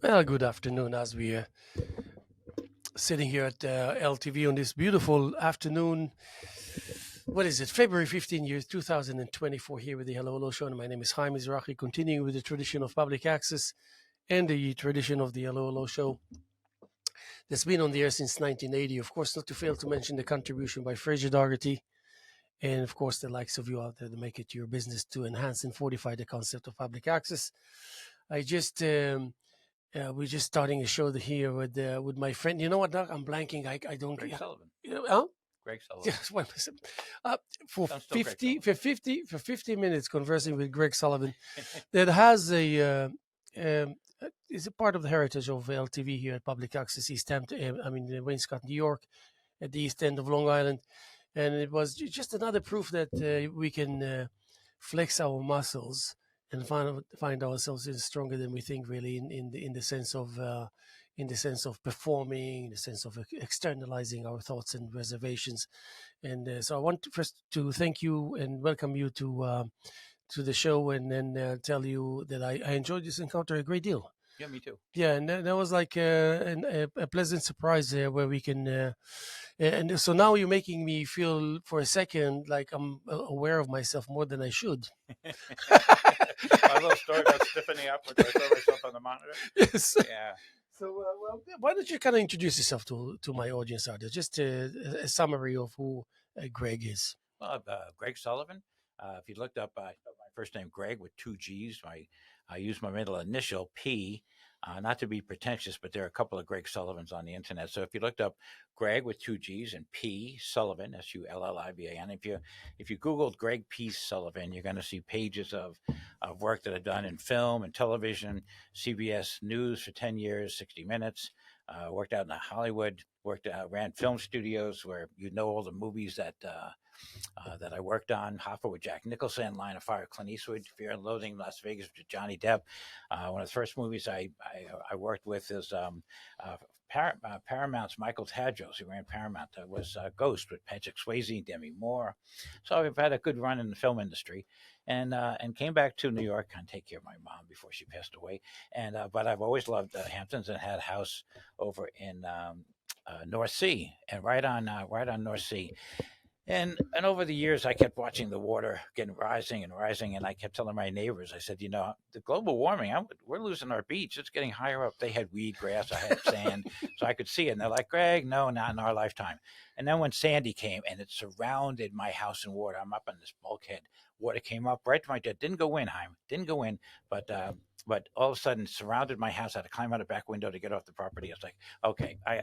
Well, good afternoon as we are sitting here at LTV on this beautiful afternoon. What is it? February 15th, year 2024, here with the Hello Hello Show. And my name is Haim Mizrahi, continuing with the tradition of public access and the tradition of the Hello Hello Show that's been on the air since 1980. Of course, not to fail to mention the contribution by Fraser Dougherty and, of course, the likes of you out there to make it your business to enhance and fortify the concept of public access. I just we're just starting a show here with my friend. You know what, Doug? I'm blanking. I don't. Greg Sullivan. You know, huh? Greg Sullivan. Yes, one percent. For Sounds still Greg 50 Sullivan. for 50 for 50 minutes conversing with Greg Sullivan, that has is a part of the heritage of LTV here at Public Access East Hampton. Wainscott, New York, at the east end of Long Island, and it was just another proof that we can flex our muscles and find ourselves stronger than we think. Really, in the sense of performing, in the sense of externalizing our thoughts and reservations. And so I want first to thank you and welcome you to the show, and then tell you that I enjoyed this encounter a great deal. Yeah, me too. Yeah, and that was like a pleasant surprise where we can. And so now you're making me feel for a second like I'm aware of myself more than I should. My little story about stiffening up when I saw myself on the monitor. Yes. Yeah. So, why don't you kind of introduce yourself to my audience out there? Just a summary of who Greg is. Well, Greg Sullivan. If you looked up my first name, Greg, with two G's. I use my middle initial P. Not to be pretentious, but there are a couple of Greg Sullivans on the internet. So if you looked up Greg with two G's and P Sullivan, Sullivan. If you Googled Greg P Sullivan, you're going to see pages of work that I've done in film and television, CBS News for 10 years, 60 Minutes. Worked out in Hollywood. Ran film studios where you know all the movies that I worked on. Hoffa with Jack Nicholson, Line of Fire, Clint Eastwood, Fear and Loathing, Las Vegas with Johnny Depp. One of the first movies I worked with is Paramount's Michael Tadros, who ran Paramount, was Ghost with Patrick Swayze and Demi Moore. So I've had a good run in the film industry, and came back to New York and take care of my mom before she passed away. And but I've always loved Hamptons and had a house over in North Sea, and right on North Sea. And over the years, I kept watching the water getting rising and rising, and I kept telling my neighbors, I said, the global warming, we're losing our beach. It's getting higher up. They had weed grass, I had sand, so I could see it. And they're like, Greg, no, not in our lifetime. And then when Sandy came and it surrounded my house in water, I'm up on this bulkhead. Water came up right to my deck. Didn't go in, Haim. Didn't go in, but all of a sudden surrounded my house. I had to climb out a back window to get off the property. I was like, okay, I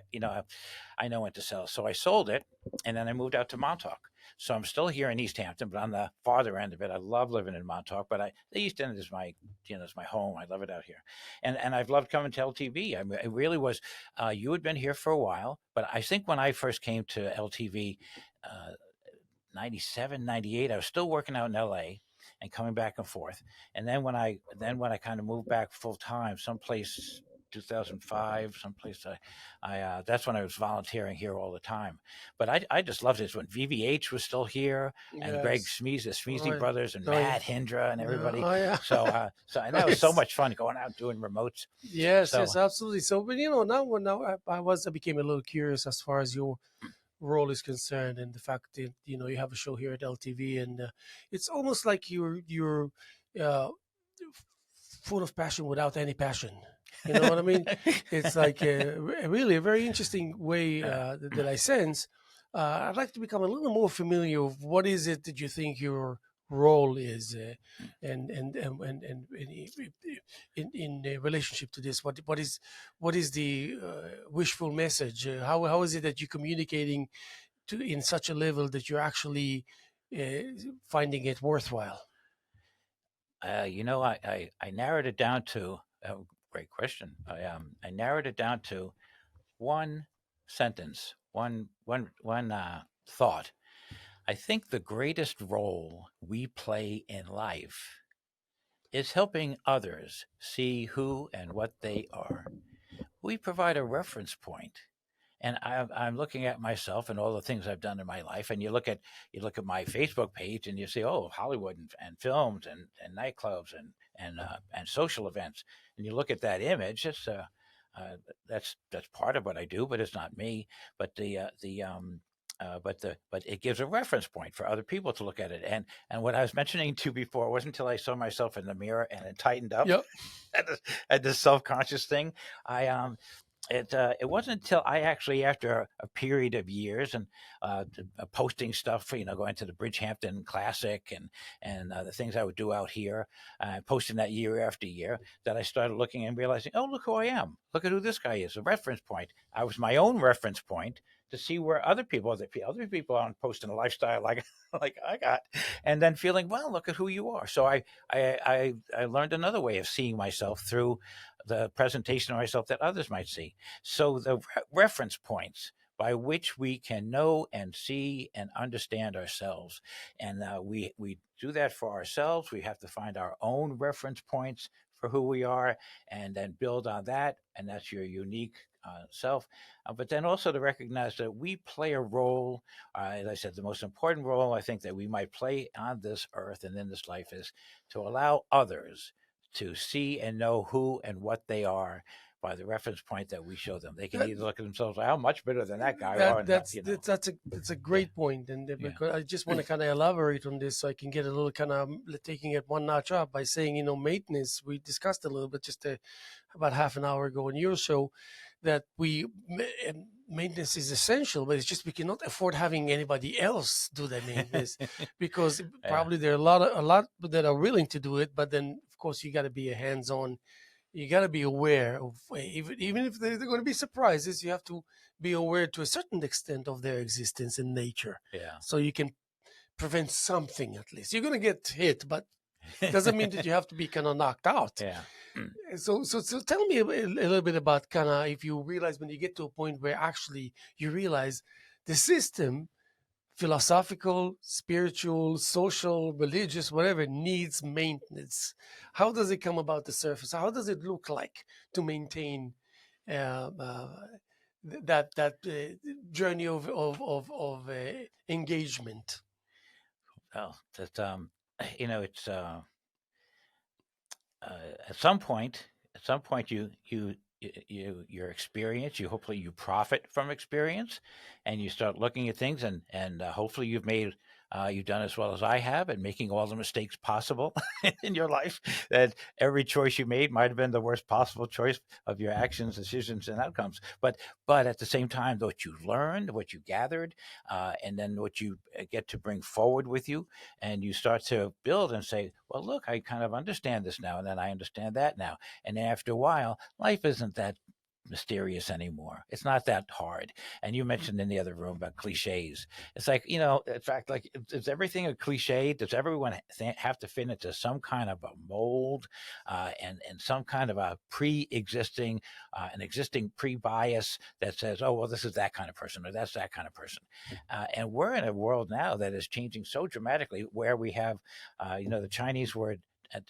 know when to sell. So I sold it, and then I moved out to Montauk. So I'm still here in East Hampton, but on the farther end of it. I love living in Montauk, but the East End is my home. I love it out here, and I've loved coming to LTV. I mean, it really was. You had been here for a while, but I think when I first came to LTV, 97, 98, I was still working out in LA and coming back and forth. And then when I kind of moved back full time, someplace 2005, someplace I that's when I was volunteering here all the time. But I just loved it when VVH was still here, and Greg Yes. Smeeze, the Oh, Smeezy brothers, and oh, yeah. Matt Hindra and everybody. Oh, yeah. So and that was so much fun going out doing remotes. Yes, So yes, absolutely. So, but now I became a little curious as far as your role is concerned, and the fact that you have a show here at LTV, and it's almost like you're uh, full of passion without any passion. You know what I mean? It's like really a very interesting way that I sense. I'd like to become a little more familiar with what is it that you think your role is, and in relationship to this, what is the wishful message? How is it that you're communicating to in such a level that you're actually finding it worthwhile? I narrowed it down to great question. I narrowed it down to one sentence, one thought. I think the greatest role we play in life is helping others see who and what they are. We provide a reference point. And I'm looking at myself and all the things I've done in my life, and you look at my Facebook page, and you see, oh, Hollywood and films and nightclubs and social events. And you look at that image, it's that's part of what I do, but it's not me. But but it gives a reference point for other people to look at it. And what I was mentioning to you before, it wasn't until I saw myself in the mirror and it tightened up Yep. at this self conscious thing. I it wasn't until I actually, after a period of years and posting stuff, going to the Bridgehampton Classic and the things I would do out here, posting that year after year, that I started looking and realizing, oh, look who I am. Look at who this guy is. A reference point. I was my own reference point to see where other people aren't posting a lifestyle like like I got, and then feeling, well, look at who you are. So I learned another way of seeing myself through the presentation of myself that others might see. So the reference points by which we can know and see and understand ourselves, and we do that for ourselves. We have to find our own reference points for who we are, and then build on that, and that's your unique self. But then also to recognize that we play a role. As I said, the most important role I think that we might play on this earth and in this life is to allow others to see and know who and what they are by the reference point that we show them. They can That, either look at themselves, I'm much better than that guy, or that not, that's a great point, and Yeah. because I just want to kind of elaborate on this, so I can get a little kind of taking it one notch up by saying, maintenance. We discussed a little bit just about half an hour ago in your show that maintenance is essential, but it's just we cannot afford having anybody else do the maintenance because Yeah. probably there are a lot that are willing to do it, but then of course you got to be a hands-on. You got to be aware of even if they're going to be surprises. You have to be aware to a certain extent of their existence in nature, Yeah. so you can prevent something. At least you're going to get hit, but doesn't mean that you have to be kind of knocked out. Yeah. So tell me a little bit about kind of if you realize when you get to a point where actually you realize the system, philosophical, spiritual, social, religious, whatever, needs maintenance. How does it come about the surface? How does it look like to maintain uh, uh, that journey of engagement? Well, that it's at some point, your experience, you hopefully you profit from experience, and you start looking at things, and hopefully you've done as well as I have at making all the mistakes possible in your life. That every choice you made might have been the worst possible choice of your actions, decisions, and outcomes. But at the same time, what you learned, what you gathered, and then what you get to bring forward with you, and you start to build and say, well, look, I kind of understand this now, and then I understand that now. And after a while, life isn't that mysterious anymore. It's not that hard. And you mentioned in the other room about cliches. It's like, in fact, like, is everything a cliche? Does everyone have to fit into some kind of a mold, and some kind of a an existing pre-bias that says, oh, well, this is that kind of person, or that's that kind of person. And we're in a world now that is changing so dramatically, where we have, the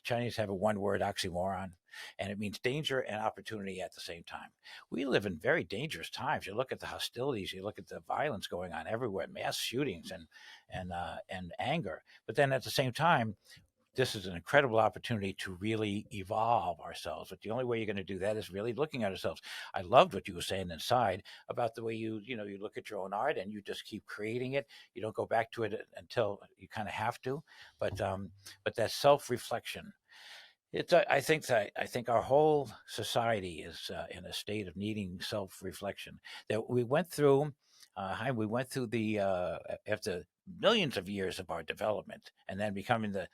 Chinese have a one-word oxymoron, and it means danger and opportunity at the same time. We live in very dangerous times. You look at the hostilities, you look at the violence going on everywhere, mass shootings and anger. But then at the same time, this is an incredible opportunity to really evolve ourselves. But the only way you're going to do that is really looking at ourselves. I loved what you were saying inside about the way you look at your own art and you just keep creating it. You don't go back to it until you kind of have to. But that self-reflection. I think our whole society is in a state of needing self-reflection. That we went through, Haim, we went through the after millions of years of our development, and then becoming the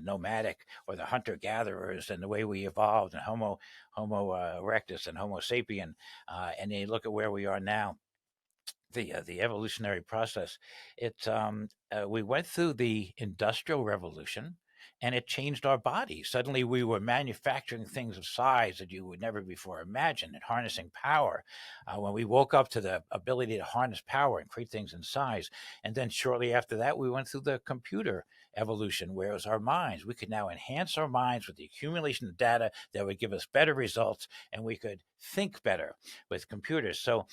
nomadic or the hunter gatherers, and the way we evolved, and Homo erectus and Homo sapien, and then you look at where we are now. The evolutionary process. We went through the industrial revolution, and it changed our bodies. Suddenly, we were manufacturing things of size that you would never before imagine, and harnessing power. When we woke up to the ability to harness power and create things in size, and then shortly after that, we went through the computer evolution, where it was our minds. We could now enhance our minds with the accumulation of data that would give us better results, and we could think better with computers. So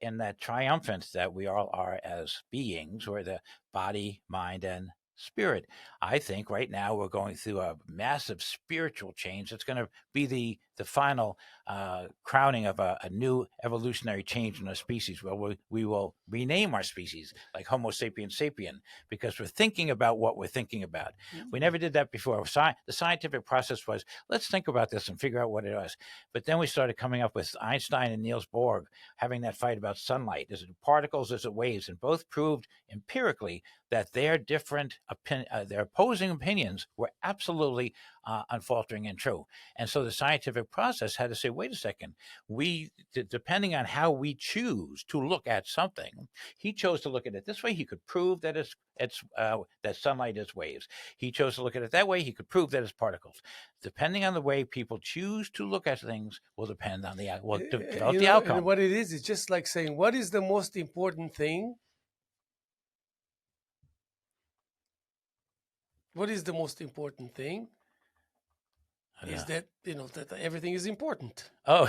in that triumphant that we all are as beings, or the body, mind, and spirit. I think right now we're going through a massive spiritual change. It's going to be the final crowning of a new evolutionary change in our species, where we will rename our species like Homo sapiens sapien, because we're thinking about what we're thinking about. We never did that before. The scientific process was, let's think about this and figure out what it was. But then we started coming up with Einstein and Niels Bohr having that fight about sunlight. Is it particles? Is it waves? And both proved empirically that their their opposing opinions were absolutely unfaltering and true. And so the scientific process had to say, wait a second, depending on how we choose to look at something, he chose to look at it this way. He could prove that that sunlight is waves. He chose to look at it that way. He could prove that it's particles. Depending on the way people choose to look at things will depend on develop the outcome. And what it is, it's just like saying, what is the most important thing? What is the most important thing? Is that that everything is important. Oh,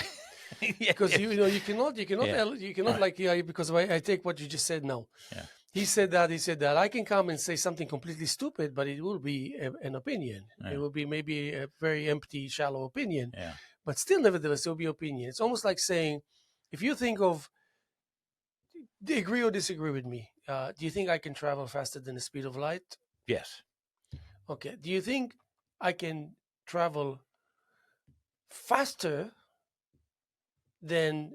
because you cannot because I take what you just said now. Yeah. He said that I can come and say something completely stupid, but it will be an opinion. Yeah. It will be maybe a very empty, shallow opinion. Yeah. But still, nevertheless, it will be opinion. It's almost like saying, if you think of, agree or disagree with me, do you think I can travel faster than the speed of light? Yes. Okay. Do you think I can travel faster than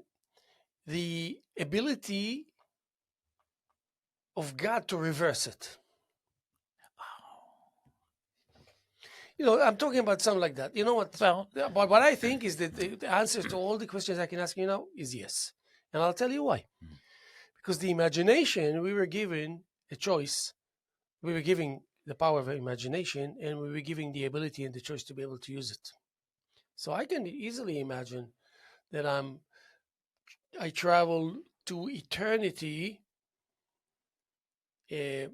the ability of God to reverse it? I'm talking about something like that. You know what? Well, but what I think is that the answer to all the questions I can ask you now is yes. And I'll tell you why. Because the imagination, we were given a choice. We were giving the power of imagination, and we were giving the ability and the choice to be able to use it. So I can easily imagine that I travel to eternity I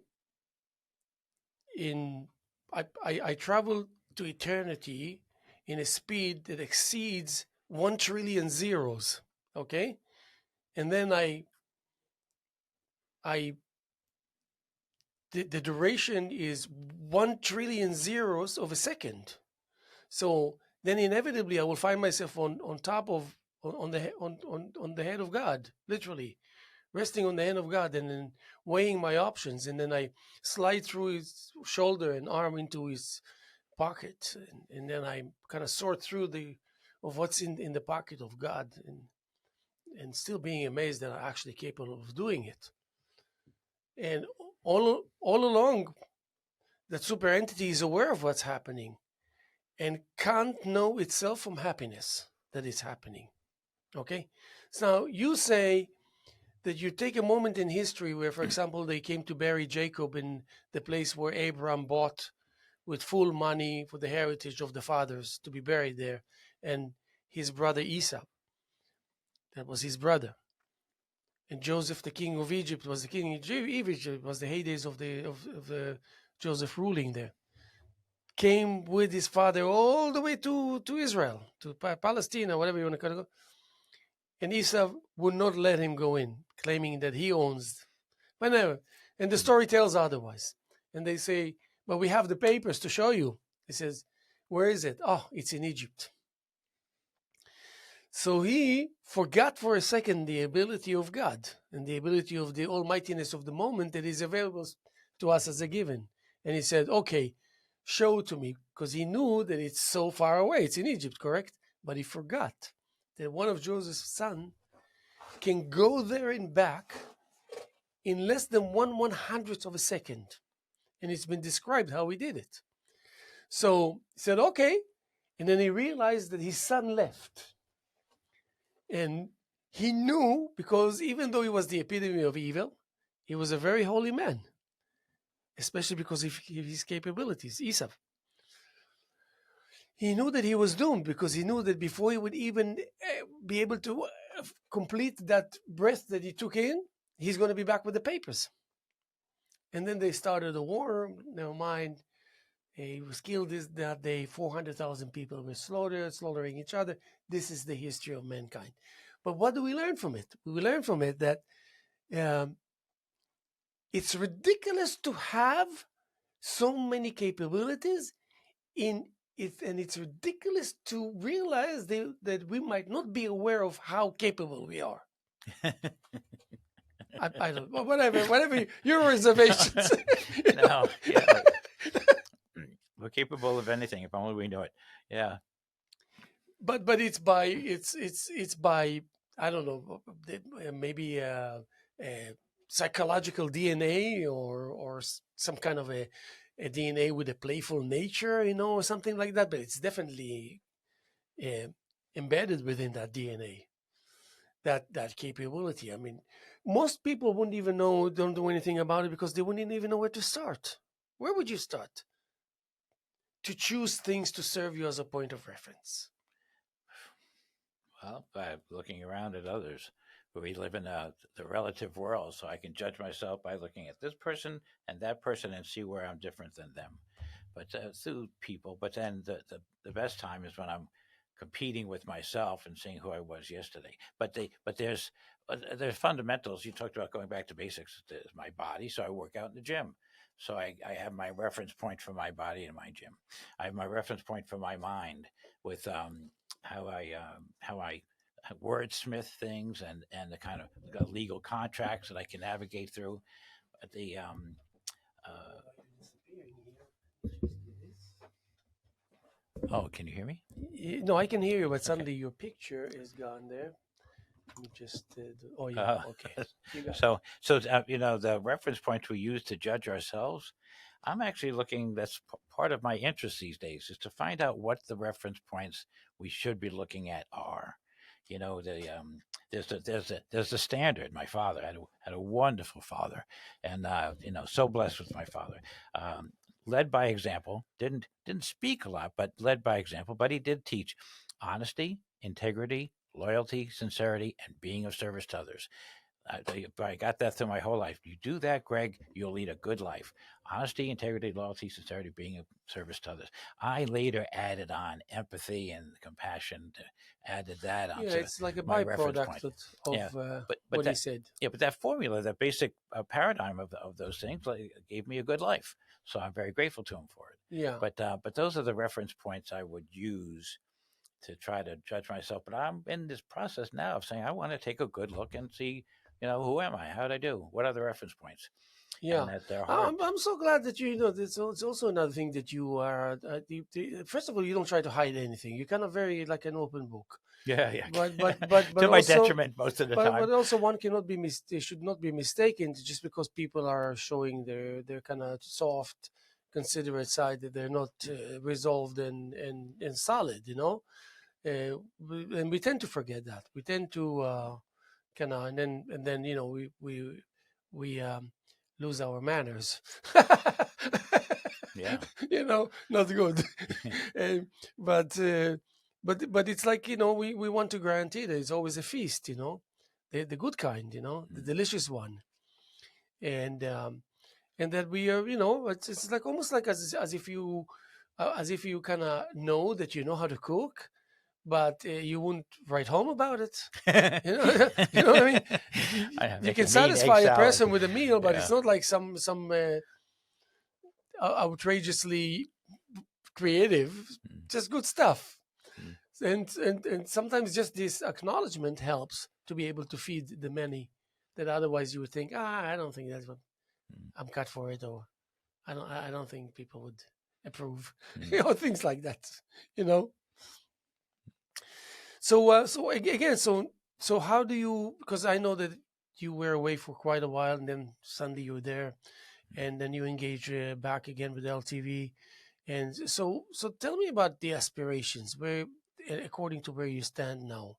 travel to eternity in a speed that exceeds 1 trillion zeros. Okay? And then the duration is 1 trillion zeros of a second. So then inevitably I will find myself on top of on the head of God, literally resting on the hand of God, and then weighing my options, and then I slide through his shoulder and arm into his pocket, and then I kind of sort through of what's in the pocket of God, and still being amazed that I'm actually capable of doing it. And all along, that super entity is aware of what's happening and can't know itself from happiness that is happening. Okay? So now you say that you take a moment in history where, for example, they came to bury Jacob in the place where Abraham bought with full money for the heritage of the fathers to be buried there, and his brother Esau. That was his brother. And Joseph, the king of Egypt, was the king of Egypt. It was the heydays of the Joseph ruling there. Came with his father all the way to Israel, to Palestine, whatever you want to call it. And Esau would not let him go in, claiming that he owns. But never. And the story tells otherwise. And they say, but we have the papers to show you. He says, where is it? Oh, it's in Egypt. So he forgot for a second the ability of God and the ability of the almightiness of the moment that is available to us as a given. And he said, okay, show it to me, because he knew that it's so far away. It's in Egypt, correct? But he forgot that one of Joseph's sons can go there and back in less than 1/100th of a second. And it's been described how he did it. So he said, okay. And then he realized that his son left. And he knew, because even though he was the epitome of evil, he was a very holy man, especially because of his capabilities, Esau. He knew that he was doomed, because he knew that before he would even be able to complete that breath that he took in, he's going to be back with the papers. And then they started a war. Never mind. He was killed that day. 400,000 people were slaughtering each other. This is the history of mankind. But what do we learn from it? We learn from it that it's ridiculous to have so many capabilities in it, and it's ridiculous to realize that we might not be aware of how capable we are. I don't, well, whatever your reservations. You know? No, yeah, we're capable of anything if only we know it. Yeah. But it's by, I don't know, maybe a psychological DNA, or some kind of a DNA with a playful nature, or something like that. But it's definitely uh, embedded within that DNA, that capability. I mean, most people wouldn't even know, don't do anything about it, because they wouldn't even know where to start. Where would you start to choose things to serve you as a point of reference? Well, by looking around at others, we live in the relative world, so I can judge myself by looking at this person and that person and see where I'm different than them. But through people, but then the best time is when I'm competing with myself and seeing who I was yesterday. But there's fundamentals. You talked about going back to basics. There's my body, so I work out in the gym. So I have my reference point for my body in my gym. I have my reference point for my mind with how I wordsmith things and the kind of legal contracts that I can navigate through. The uh, oh, can you hear me? No, I can hear you, but Okay. suddenly your picture is gone there. Let me just. Oh yeah, Uh, okay. You got. so the reference points we use to judge ourselves. I'm actually looking. That's part of my interest these days is to find out what the reference points we should be looking at are. There's the standard. My father had a wonderful father, and so blessed with my father. Um, Led by example. Didn't speak a lot, but led by example. But he did teach honesty, integrity, loyalty, sincerity, and being of service to others. I got that through my whole life. You do that, Greg, you'll lead a good life. Honesty, integrity, loyalty, sincerity, being of service to others. I later added on empathy and compassion. Added that Yeah, onto it's like a my reference byproduct point. Yeah, of but what he that said. yeah, but that formula, that basic paradigm of those things, like, gave me a good life. So I'm very grateful to him for it. Yeah, But those are the reference points I would use to try to judge myself. But I'm in this process now of saying I want to take a good look and see, who am I? How did I do? What are the reference points? And yeah. that they're hard. I'm so glad that it's also another thing that you are. First of all, you don't try to hide anything. You're kind of very like an open book. Yeah, yeah. But To my also, detriment most of the but time. also one cannot be they should not be mistaken just because people are showing their kind of soft, considerate side, that they're not resolved and solid. And we tend to forget that. We tend to kind of, and then we lose our manners. Yeah. Not good. Um, but but it's like, we want to guarantee that it's always a feast. The good kind. The Mm. delicious one, and that we are. It's like almost like as if you kind of know that you know how to cook, but you won't write home about it. You know what I mean? I You make can a mean egg satisfy a salad. person with a meal, but it's Yeah. not like some outrageously creative, Mm, just good stuff. mm, And sometimes just this acknowledgement helps to be able to feed the many that otherwise you would think, I don't think that's what mm, I'm cut for it, or I don't think people would approve, mm. things like that. You know. So again, so how do you? Because I know that you were away for quite a while, and then suddenly you're there, and then you engage back again with LTV, and so tell me about the aspirations, where according to where you stand now,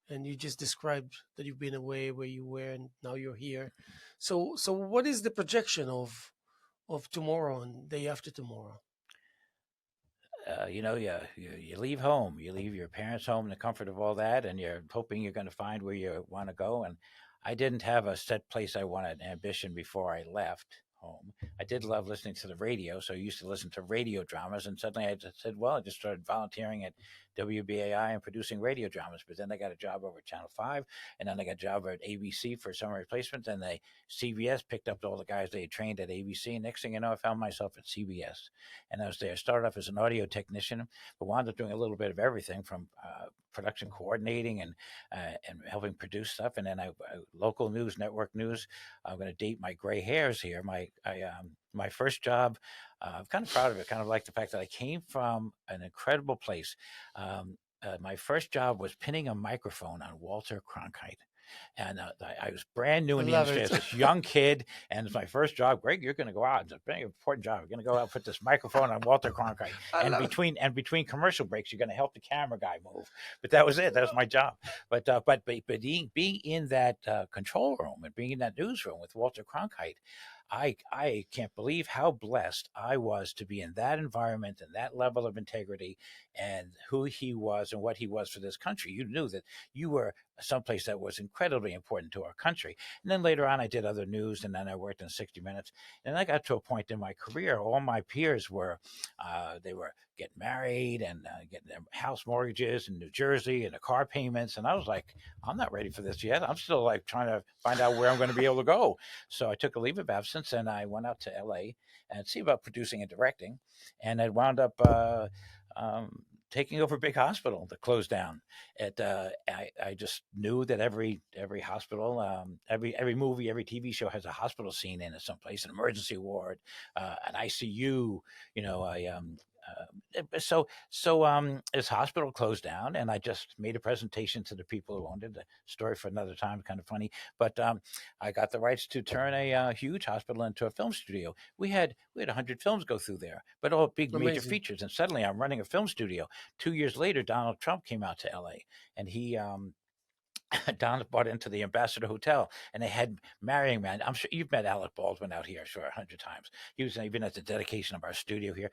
and you just described that you've been away where you were, and now you're here. So what is the projection of tomorrow and day after tomorrow? You leave home, you leave your parents' home in the comfort of all that, and you're hoping you're going to find where you want to go. And I didn't have a set place I wanted, ambition before I left home. I did love listening to the radio, so I used to listen to radio dramas, and suddenly I just said, well, I just started volunteering at WBAI and producing radio dramas. But then I got a job over at Channel 5, and then I got a job at ABC for summer replacement. And CBS picked up all the guys they had trained at ABC. And next thing you know, I found myself at CBS. And I was there. I started off as an audio technician, but wound up doing a little bit of everything from production coordinating and helping produce stuff. And then I local news, network news. I'm going to date my gray hairs here. My first job, I'm kind of proud of it. Kind of like the fact that I came from an incredible place. My first job was pinning a microphone on Walter Cronkite. And I was brand new I in the love industry it. as this young kid, and it's my first job. Greg, you're going to go out. It's a very important job. You're going to go out and put this microphone on Walter Cronkite, I and love it. between commercial breaks, you're going to help the camera guy move. But that was it. That was my job. But being in that control room and being in that newsroom with Walter Cronkite, I can't believe how blessed I was to be in that environment and that level of integrity and who he was and what he was for this country. You knew that you were someplace that was incredibly important to our country. And then later on, I did other news, and then I worked in 60 Minutes. And I got to a point in my career, all my peers were, they were getting married and getting their house mortgages in New Jersey and the car payments. And I was like, I'm not ready for this yet. I'm still like trying to find out where I'm going to be able to go. So I took a leave of absence and I went out to LA and see about producing and directing. And I wound up taking over a big hospital that closed down. I just knew that every hospital, every movie, every TV show has a hospital scene in it someplace, an emergency ward, an ICU. You know, his hospital closed down, and I just made a presentation to the people who owned it. A story for another time, kind of funny, but I got the rights to turn a huge hospital into a film studio. We had 100 films go through there, but all big major Amazing. features. And suddenly, I'm running a film studio. 2 years later, Donald Trump came out to LA, and he Don bought into the Ambassador Hotel, and they had Marrying Man. I'm sure you've met Alec Baldwin out here, sure, 100 times. He was even at the dedication of our studio here.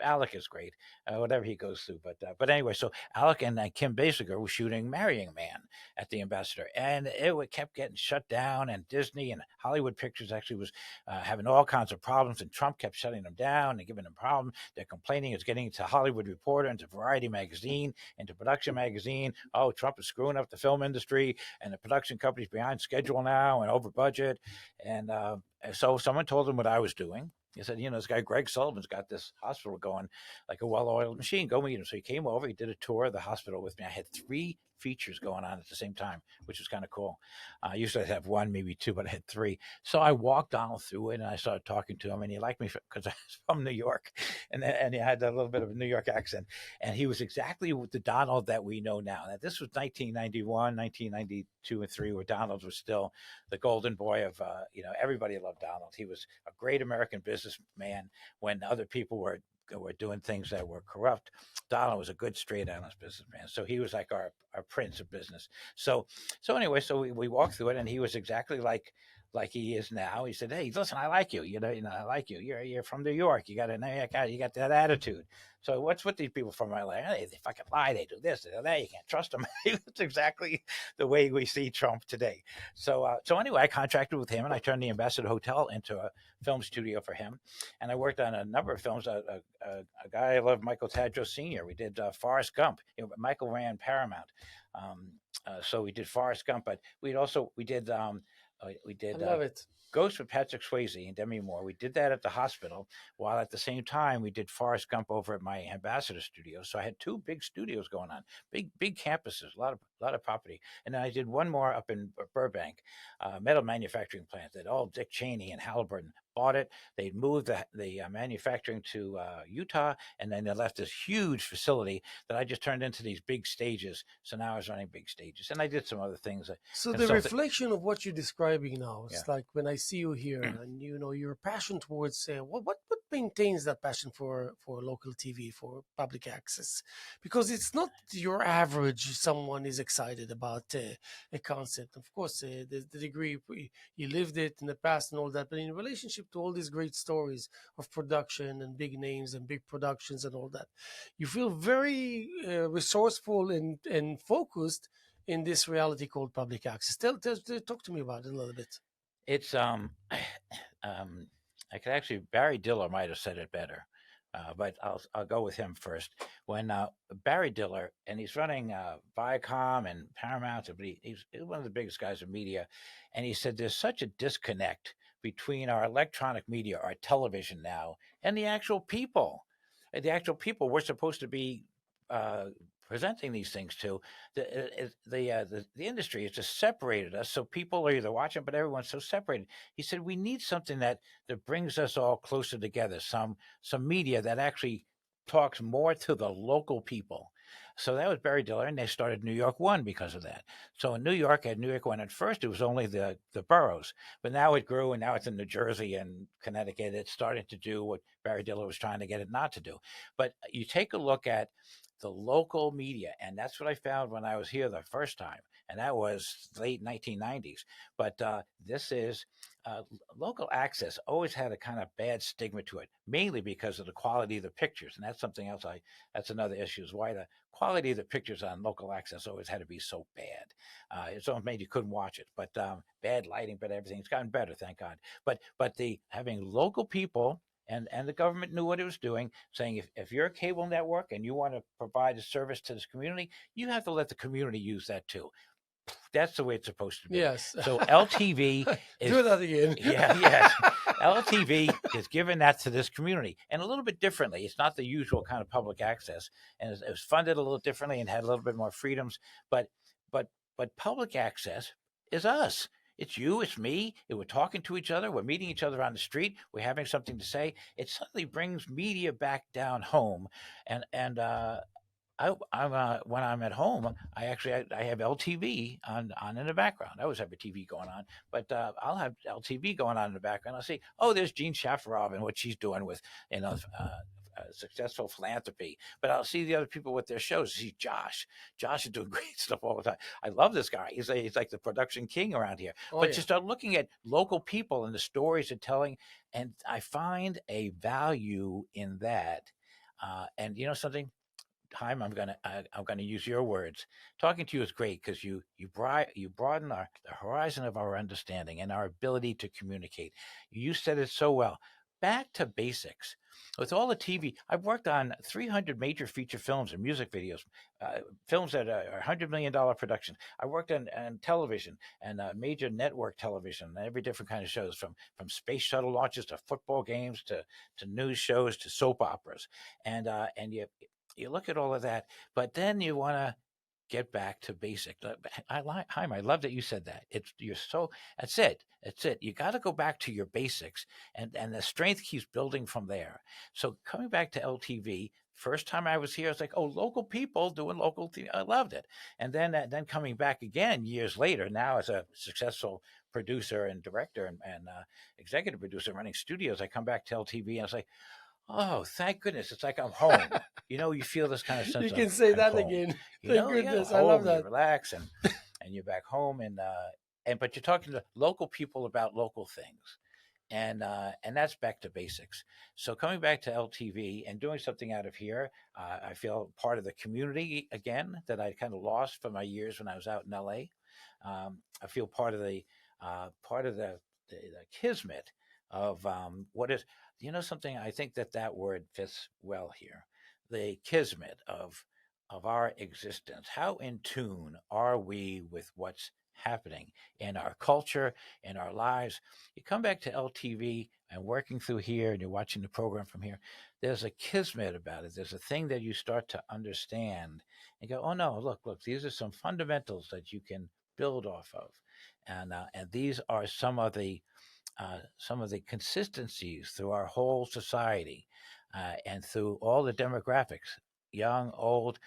Alec is great, whatever he goes through. But anyway, so Alec and Kim Basinger were shooting Marrying Man at the Ambassador, and kept getting shut down. And Disney and Hollywood Pictures actually was having all kinds of problems, and Trump kept shutting them down and giving them problems. They're complaining. It's getting into Hollywood Reporter, into Variety magazine, into Production magazine. Oh, Trump is screwing up the film industry, and the production company's behind schedule now and over budget. And so someone told him what I was doing. He said, this guy Greg Sullivan's got this hospital going like a well-oiled machine. Go meet him. So he came over. He did a tour of the hospital with me. I had 3 features going on at the same time, which was kind of cool. Usually I have 1, maybe 2, but I had 3. So I walked Donald through it, and I started talking to him, and he liked me because I was from New York, and he had a little bit of a New York accent, and he was exactly the Donald that we know now. Now this was 1991, 1992, and 3, where Donald was still the golden boy of, everybody loved Donald. He was a great American businessman when other people were doing things that were corrupt. Donald was a good, straight, honest businessman. So he was like our prince of business. So anyway, so we walked through it, and he was exactly like he is now. He said, "Hey, listen, I like you. I like you. You're from New York. You got that attitude. So what's with these people from LA? They fucking lie. They do this, they do that. You can't trust them." It's exactly the way we see Trump today. So anyway, I contracted with him, and I turned the Ambassador Hotel into a film studio for him. And I worked on a number of films. A guy I love, Michael Tadros Sr. We did Forrest Gump. Michael ran Paramount. So we did Forrest Gump, but we did I love it. Ghost with Patrick Swayze and Demi Moore. We did that at the hospital, while at the same time we did Forrest Gump over at my Ambassador studio. So I had 2 big studios going on, big campuses, a lot of property. And then I did one more up in Burbank, metal manufacturing plant that all Dick Cheney and Halliburton bought it. They moved the manufacturing to Utah, and then they left this huge facility that I just turned into these big stages. So now I was running big stages, and I did some other things. So the Consulted. reflection of what you're describing now, Yeah. it's like when I see you here, and your passion towards what maintains that passion for local TV, for public access, because it's not your average someone is excited about a concept. Of course, the degree you lived it in the past and all that, but in relationship to all these great stories of production and big names and big productions and all that, you feel very resourceful and focused in this reality called public access. Talk to me about it a little bit. It's I could actually, Barry Diller might have said it better. but I'll go with him first. When Barry Diller, and he's running Viacom and Paramount, but he's one of the biggest guys in media, and he said there's such a disconnect between our electronic media, our television now, and the actual people. The actual people we're supposed to be uh, presenting these things to. The industry has just separated us, so people are either watching, but everyone's so separated. He said we need something that brings us all closer together. Some media that actually talks more to the local people. So that was Barry Diller, and they started New York One because of that. So in New York, at New York One, at first it was only the boroughs, but now it grew, and now it's in New Jersey and Connecticut. It's starting to do what Barry Diller was trying to get it not to do. But you take a look at the local media, and that's what I found when I was here the first time, and that was late 1990s. But this is uh, local access always had a kind of bad stigma to it, mainly because of the quality of the pictures, and that's something else. That's another issue is why the quality of the pictures on local access always had to be so bad. It's almost made you couldn't watch it. But bad lighting, but everything's gotten better, thank God. But the having local people. And the government knew what it was doing, saying if you're a cable network and you want to provide a service to this community, you have to let the community use that too. That's the way it's supposed to be. Yes. So LTV is Do that again. yes. LTV is giving that to this community and a little bit differently. It's not the usual kind of public access, and it was funded a little differently and had a little bit more freedoms. But but but public access is us. It's you, it's me. We're talking to each other. We're meeting each other on the street. We're having something to say. It suddenly brings media back down home, and I'm when I'm at home, I have LTV on in the background. I always have a TV going on, but I'll have LTV going on in the background. I'll see, oh, there's Jean Shafarov and what she's doing with you know. Successful philanthropy, but I'll see the other people with their shows. See Josh. Josh is doing great stuff all the time. I love this guy. He's like the production king around here. Oh But yeah. you start looking at local people and the stories they're telling, and I find a value in that. And you know something, Haim, I'm gonna use your words. Talking to you is great because you broaden the horizon of our understanding and our ability to communicate. You said it so well. Back to basics. With all the TV, I've worked on 300 major feature films and music videos, films that are $100 million production. I worked on television and major network television and every different kind of shows, from space shuttle launches to football games to news shows to soap operas, and you look at all of that, but then you want to get back to basic. I like Haim. I love that you said that. It's you're so that's it. That's it. You got to go back to your basics, and the strength keeps building from there. So coming back to LTV, first time I was here, I was like, oh, local people doing local TV. I loved it, and then coming back again years later, now as a successful producer and director and executive producer running studios, I come back to LTV and I was like, oh, thank goodness. It's like I'm home. You feel this kind of sense You of can say I'm that home. again. Thank goodness. I love Home, you that. relax and you're back home and but you're talking to local people about local things. And that's back to basics. So coming back to LTV and doing something out of here, I feel part of the community again that I kind of lost for my years when I was out in LA. I feel part of the kismet of what is something. I think that word fits well here. The kismet of our existence. How in tune are we with what's happening in our culture, in our lives? You come back to LTV and working through here, and you're watching the program from here. There's a kismet about it. There's a thing that you start to understand and go, oh no, look, these are some fundamentals that you can build off of, and these are some of the consistencies through our whole society, and through all the demographics, young, old.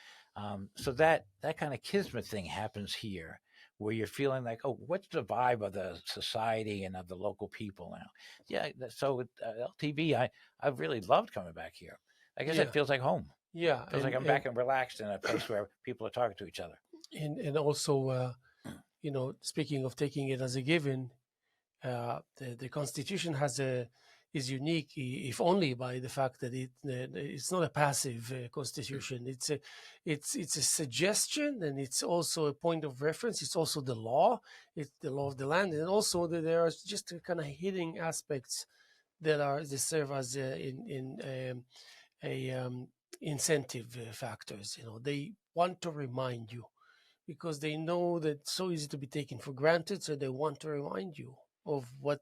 So that kind of kismet thing happens here, where you're feeling like, oh, what's the vibe of the society and of the local people now? Yeah, so with LTV, I've really loved coming back here. Like I said, it Yeah. feels like home. Yeah. It feels like I'm back and relaxed in a place where people are talking to each other. And also, speaking of taking it as a given, the Constitution is unique, if only by the fact that it's not a passive Constitution. It's a suggestion, and it's also a point of reference. It's also the law. It's the law of the land, and also that there are just kind of hidden aspects that serve as a incentive factors. You know, they want to remind you because they know that it's so easy to be taken for granted. So they want to remind you of what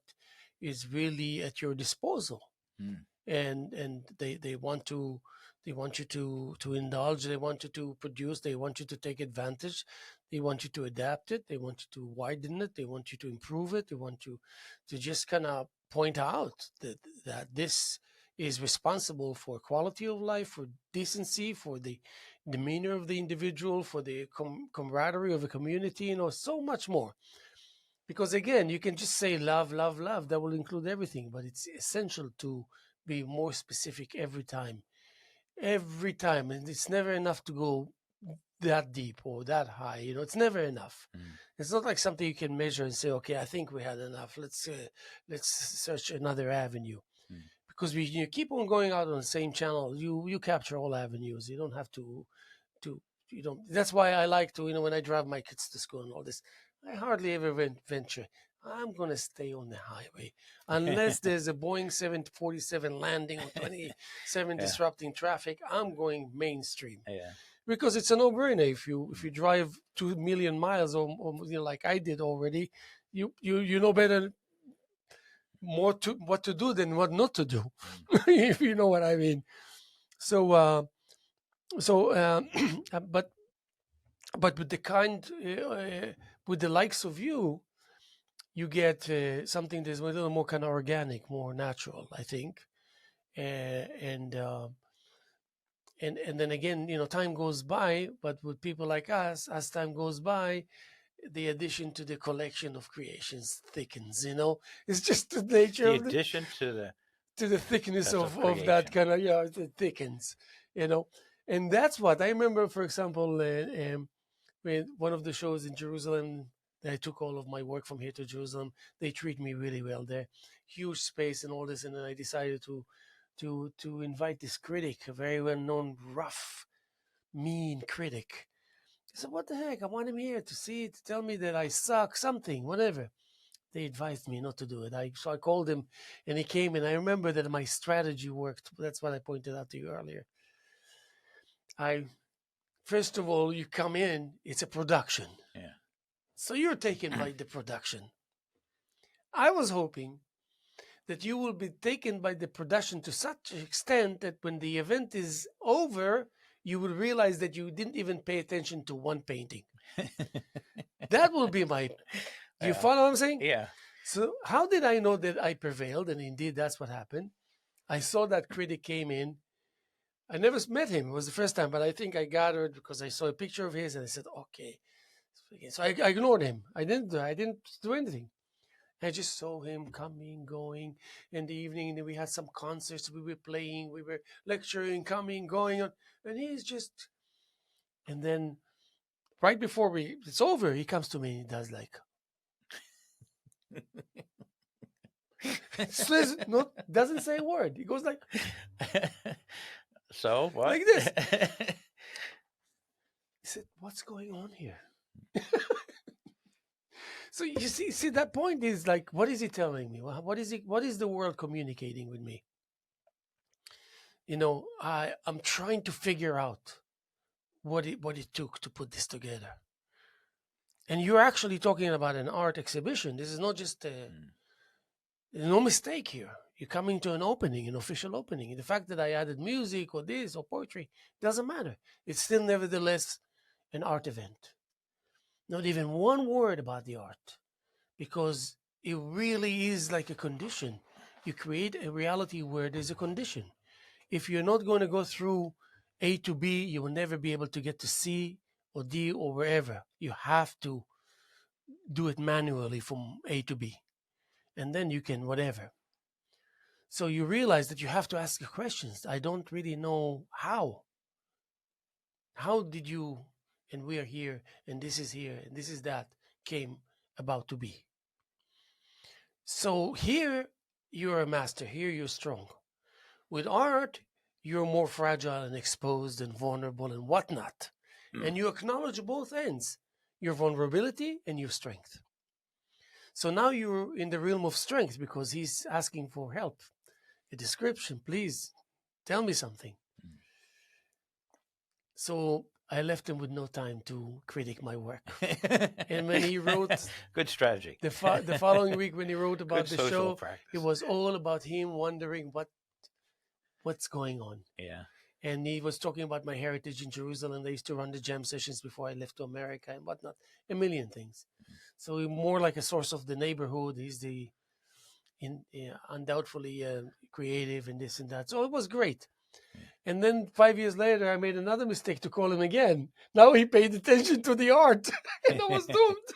is really at your disposal, Mm. and they want to, they want you to indulge, they want you to produce, they want you to take advantage, they want you to adapt it, they want you to widen it, they want you to improve it, they want you to just kind of point out that this is responsible for quality of life, for decency, for the demeanor of the individual, for the camaraderie of a community, you know, so much more. Because again, you can just say love, love, love. That will include everything, but it's essential to be more specific every time, and it's never enough to go that deep or that high. You know, it's never enough. Mm. It's not like something you can measure and say, okay, I think we had enough. Let's search another avenue. Mm. Because we you keep on going out on the same channel, you capture all avenues. You don't have to you don't. That's why I like to, you know, when I drive my kids to school and all this, I hardly ever venture. I'm gonna stay on the highway unless there's a Boeing 747 landing on 27 Yeah. disrupting traffic. I'm going mainstream Yeah. because it's a no-brainer. If you drive 2 million miles or you know, like I did already, you know better more to what to do than what not to do, Mm. if you know what I mean. So so but with the kind with the likes of you, you get something that's a little more kind of organic, more natural, I think. And and then again, you know, time goes by, but with people like us, as time goes by, the addition to the collection of creations thickens. You know, it's just the nature The of the addition to the thickness of of that creation. kind of, yeah, it thickens. You know, and that's what I remember. For example, with one of the shows in Jerusalem, I took all of my work from here to Jerusalem. They treat me really well there, huge space and all this, and then I decided to invite this critic, a very well known, rough, mean critic. I said, "What the heck? I want him here to see, to tell me that I suck, something, whatever." They advised me not to do it. So I called him, and he came, and I remember that my strategy worked. That's what I pointed out to you earlier. I First of all, you come in, it's a production. Yeah. So you're taken by the production. I was hoping that you will be taken by the production to such an extent that when the event is over, you will realize that you didn't even pay attention to one painting. That will be my. Do you Yeah. follow what I'm saying? Yeah. So, how did I know that I prevailed? And indeed, that's what happened. I saw that critic came in. I never met him. It was the first time, but I think I gathered because I saw a picture of his and I said, okay. So I ignored him. I didn't do anything. I just saw him coming, going in the evening. And we had some concerts we were playing, we were lecturing, coming, going on. And he's just, and then right before it's over, he comes to me and he does like, says, no, doesn't say a word. He goes So what? like this. He said, "What's going on here?" So you see, that point is like, what is he telling me? What is he? What is the world communicating with me? You know, I'm trying to figure out what it took to put this together. And you're actually talking about an art exhibition. This is not just Mm. no mistake here. You're coming to an opening, an official opening. And the fact that I added music or this or poetry doesn't matter. It's still nevertheless an art event. Not even one word about the art, because it really is like a condition. You create a reality where there's a condition. If you're not going to go through A to B, you will never be able to get to C or D or wherever. You have to do it manually from A to B. And then you can whatever. So you realize that you have to ask the questions. I don't really know how. How did you, and we are here, and this is here, and this is that, came about to be? So here, you're a master. Here, you're strong. With art, you're more fragile and exposed and vulnerable and whatnot. Mm. And you acknowledge both ends, your vulnerability and your strength. So now you're in the realm of strength because he's asking for help. A description, please tell me something. So I left him with no time to critique my work. And when he wrote Good strategy. the following week, when he wrote Good about the social show, it practice. was all about him wondering what's going on. Yeah. And he was talking about my heritage in Jerusalem. They used to run the jam sessions before I left to America and whatnot, a million things. So more like a source of the neighborhood. He's undoubtedly creative and this and that. So it was great. And then 5 years later, I made another mistake to call him again. Now he paid attention to the art, and I was doomed.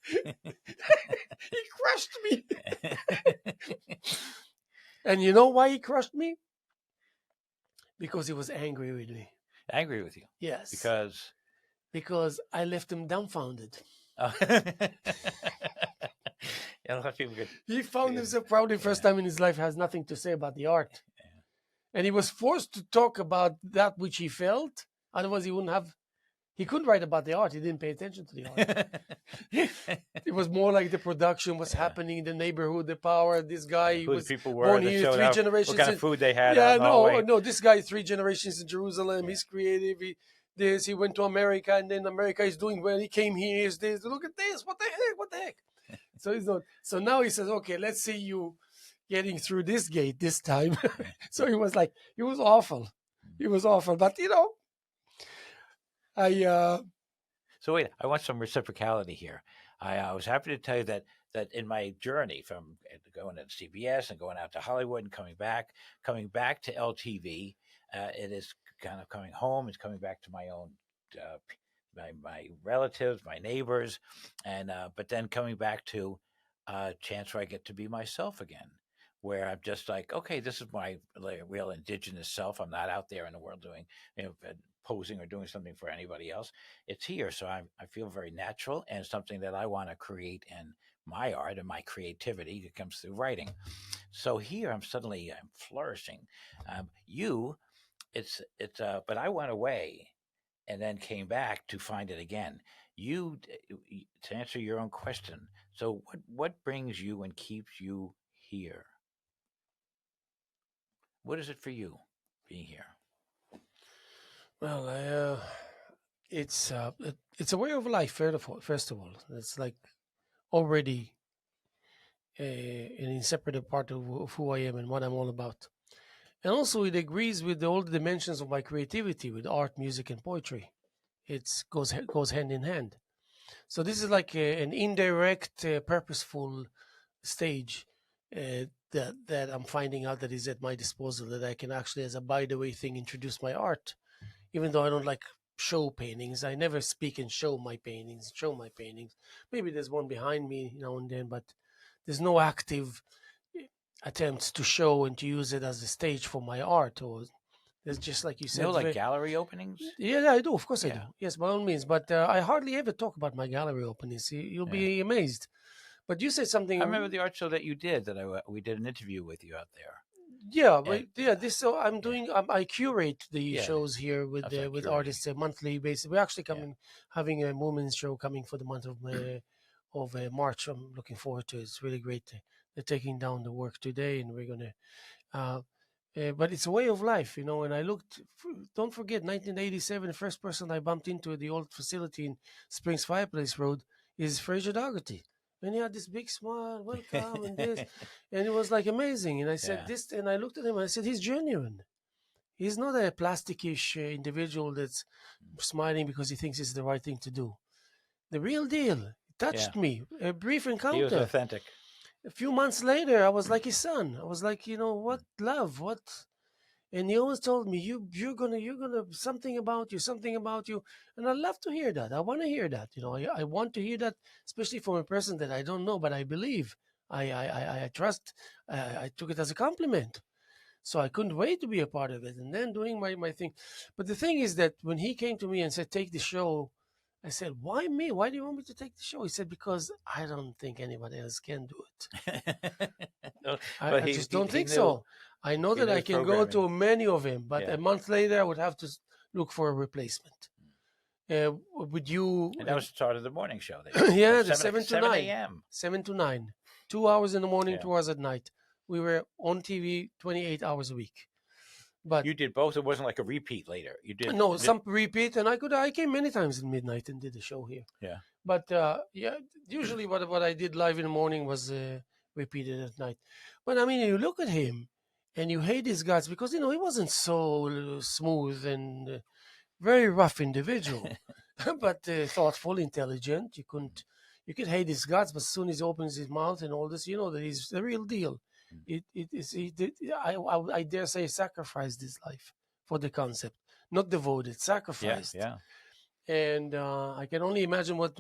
He crushed me. And you know why he crushed me? Because he was angry with me. Angry with you. Yes. Because I left him dumbfounded. A lot of people get. He found himself probably first time in his life has nothing to say about the art. Yeah. And he was forced to talk about that which he felt. Otherwise, he couldn't write about the art. He didn't pay attention to the art. It was more like the production was happening in the neighborhood, the power. This guy Who was the people were born that here, showed 3 up, generations. what kind of food they had. Yeah, Norway. no. This guy 3 generations in Jerusalem. He's creative. He went to America, and then America is doing well. He came here. He's this. Look at this. What the heck? What the heck? So he's not. So now he says, okay, let's see you getting through this gate this time. So he was awful. He was awful. But So wait, I want some reciprocality here. I was happy to tell you that in my journey from going to CBS and going out to Hollywood and coming back to LTV, it is kind of coming home. It's coming back to my own, my relatives, my neighbors, and but then coming back to a chance where I get to be myself again, where I'm just like, okay, this is my real indigenous self. I'm not out there in the world doing, posing or doing something for anybody else. It's here. So I feel very natural, and something that I want to create in my art and my creativity that comes through writing. So here I'm flourishing. But I went away and then came back to find it again. To answer your own question. So what brings you and keeps you here? What is it for you being here? Well, it's a way of life. First of all, it's like already an inseparable part of who I am and what I'm all about. And also, it agrees with all the dimensions of my creativity, with art, music, and poetry. It goes hand in hand. So this is like an indirect, purposeful stage that I'm finding out that is at my disposal, that I can actually, as a by the way thing, introduce my art. Even though I don't like show paintings, I never speak and show my paintings. Maybe there's one behind me now and then, but there's no active attempts to show and to use it as a stage for my art. Or there's just like you said, like gallery openings. Yeah, I do. Of course, I do. Yes, by all means. But I hardly ever talk about my gallery openings. You'll be amazed. But you said something. I remember the art show that you did. We did an interview with you out there. Yeah, this. So I'm doing. I curate the shows here with artists a monthly basis. We're actually having a women's show coming for the month of March. I'm looking forward to it. It's really great. They're taking down the work today, and we're gonna. But it's a way of life, And I looked. Don't forget, 1987. The first person I bumped into at the old facility in Springs Fireplace Road is Fraser Dougherty. And he had this big smile, welcome, and this. And it was like amazing. And I said this, and I looked at him and I said, he's genuine. He's not a plasticish individual that's smiling because he thinks it's the right thing to do. The real deal. It touched me. A brief encounter. He was authentic. A few months later, I was like his son. I was like, what love, what? And he always told me, you're gonna something about you, and I love to hear that. I want to hear that. I want to hear that, especially from a person that I don't know, but I believe, I trust. I took it as a compliment, so I couldn't wait to be a part of it, and then doing my thing. But the thing is that when he came to me and said, "Take the show," I said, "Why me? Why do you want me to take the show?" He said, "Because I don't think anybody else can do it." I just don't think so. I know that I can go to many of them, but a month later I would have to look for a replacement. Would you? And that was the start of the morning show. The 7 to 9 a.m. 7 to 9, 2 hours in the morning, 2 hours at night. We were on TV 28 hours a week. But You did both. It wasn't like a repeat later. You did. no, some repeat, and I came many times in midnight and did a show here. Yeah. But yeah, usually what I did live in the morning was repeated at night. But I mean, you look at him and you hate his guts because he wasn't so smooth and very rough individual, but thoughtful, intelligent. You could hate his guts, but as soon as he opens his mouth and all this, you know that he's the real deal. It is. I dare say, sacrificed his life for the concept, not devoted, Yeah. sacrificed. Yeah. And I can only imagine what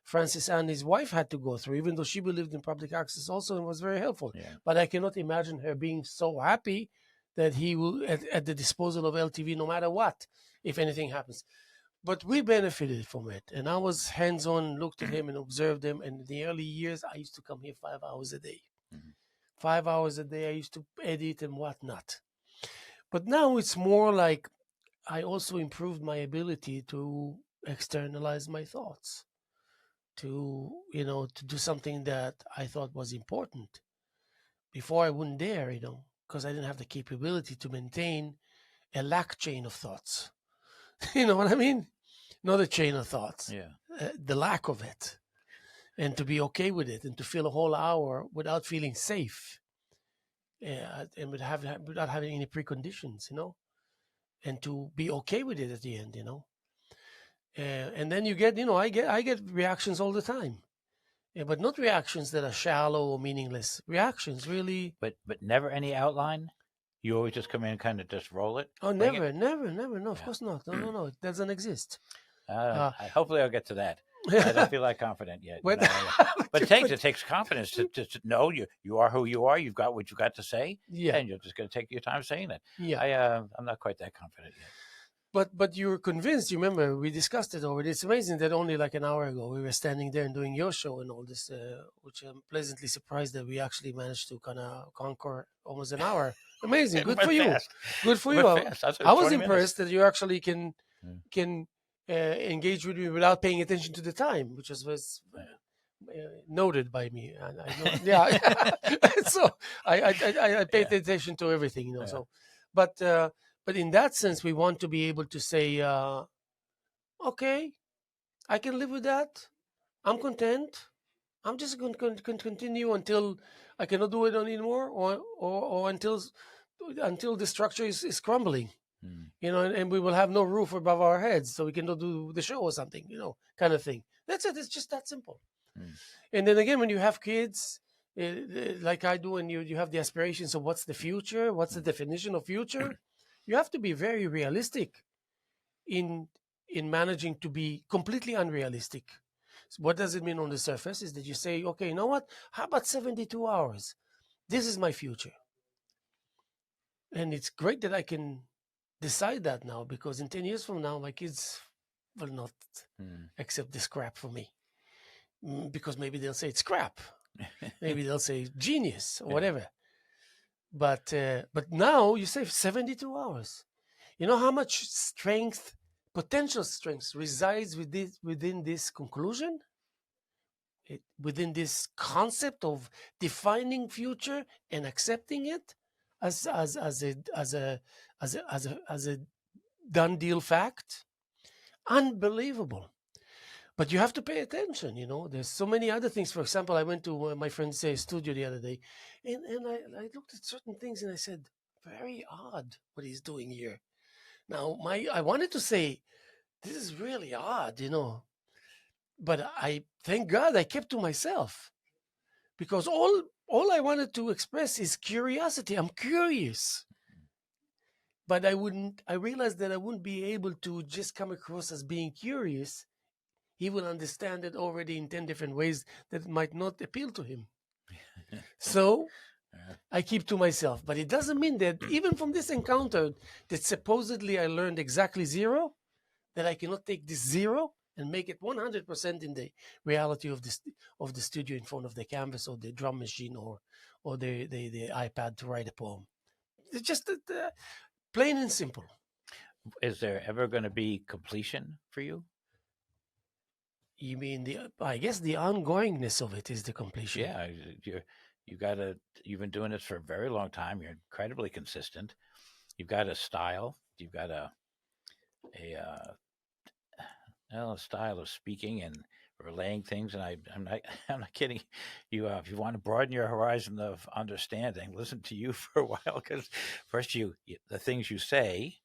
Francis and his wife had to go through, even though she believed in public access also and was very helpful. Yeah. But I cannot imagine her being so happy that he will at the disposal of LTV no matter what, if anything happens. But we benefited from it. And I was hands-on, looked at him and observed him. And in the early years, I used to come here 5 hours a day. 5 hours a day, I used to edit and whatnot. But now it's more like I also improved my ability to externalize my thoughts, to to do something that I thought was important. Before I wouldn't dare, because I didn't have the capability to maintain a lack chain of thoughts. You know what I mean? Not a chain of thoughts, Yeah. the lack of it, and to be okay with it, and to fill a whole hour without feeling safe, and without having any preconditions, and to be okay with it at the end, and then you get, I get reactions all the time, but not reactions that are shallow or meaningless. Reactions really. But never any outline. You always just come in and kind of just roll it. Oh, bring never, it? never, never. No, of Yeah. course not. No. It doesn't exist. Uh, Hopefully, I'll get to that. I don't feel like confident yet. But, But it takes confidence to know you are who you are. You've got what you got to say, yeah, and you're just going to take your time saying it. yeah. I'm not quite that confident yet. But you were convinced. You remember we discussed it already. It's amazing that only like an hour ago we were standing there and doing your show and all this, which I'm pleasantly surprised that we actually managed to kind of conquer almost an hour. Amazing, good for you. Fast. Good for It you. went fast. I was 20 impressed minutes. that you actually can engage with me without paying attention to the time, which was noted by me. And I know, yeah. So I paid attention to everything, Yeah. So, but in that sense, we want to be able to say, okay, I can live with that. I'm content. I'm just going to continue until I cannot do it anymore, or until the structure is crumbling. And we will have no roof above our heads, so we cannot do the show or something, kind of thing. That's it. It's just that simple. And then again, when you have kids, like I do, and you have the aspirations of what's the future, what's the definition of future, you have to be very realistic in managing to be completely unrealistic. So what does it mean on the surface is that you say, okay, you know what? How about 72 hours? This is my future. And it's great that I can decide that now, because in 10 years from now, my kids will not accept this crap from me. Because maybe they'll say it's crap. Maybe they'll say genius or whatever. But now you say 72 hours. You know how much strength, potential strength, resides within this conclusion? Within this concept of defining future and accepting it as a done deal fact? Unbelievable. But you have to pay attention, There's so many other things. For example, I went to my friend's studio the other day, and I looked at certain things and I said, very odd what he's doing here. Now, I wanted to say, this is really odd, But I thank God I kept to myself, because all I wanted to express is curiosity. I'm curious. But I realized that I wouldn't be able to just come across as being curious. He will understand it already in 10 different ways that might not appeal to him. So I keep to myself. But it doesn't mean that even from this encounter that supposedly I learned exactly zero, that I cannot take this zero and make it 100% in the reality of the studio in front of the canvas or the drum machine or the iPad to write a poem. It's just plain and simple. Is there ever going to be completion for you? You mean I guess the ongoingness of it is the completion. Yeah, you've been doing this for a very long time. You're incredibly consistent. You've got a style. You've got a well, a style of speaking and relaying things. And I'm not I'm not kidding you. If you want to broaden your horizon of understanding, listen to you for a while, because first the things you say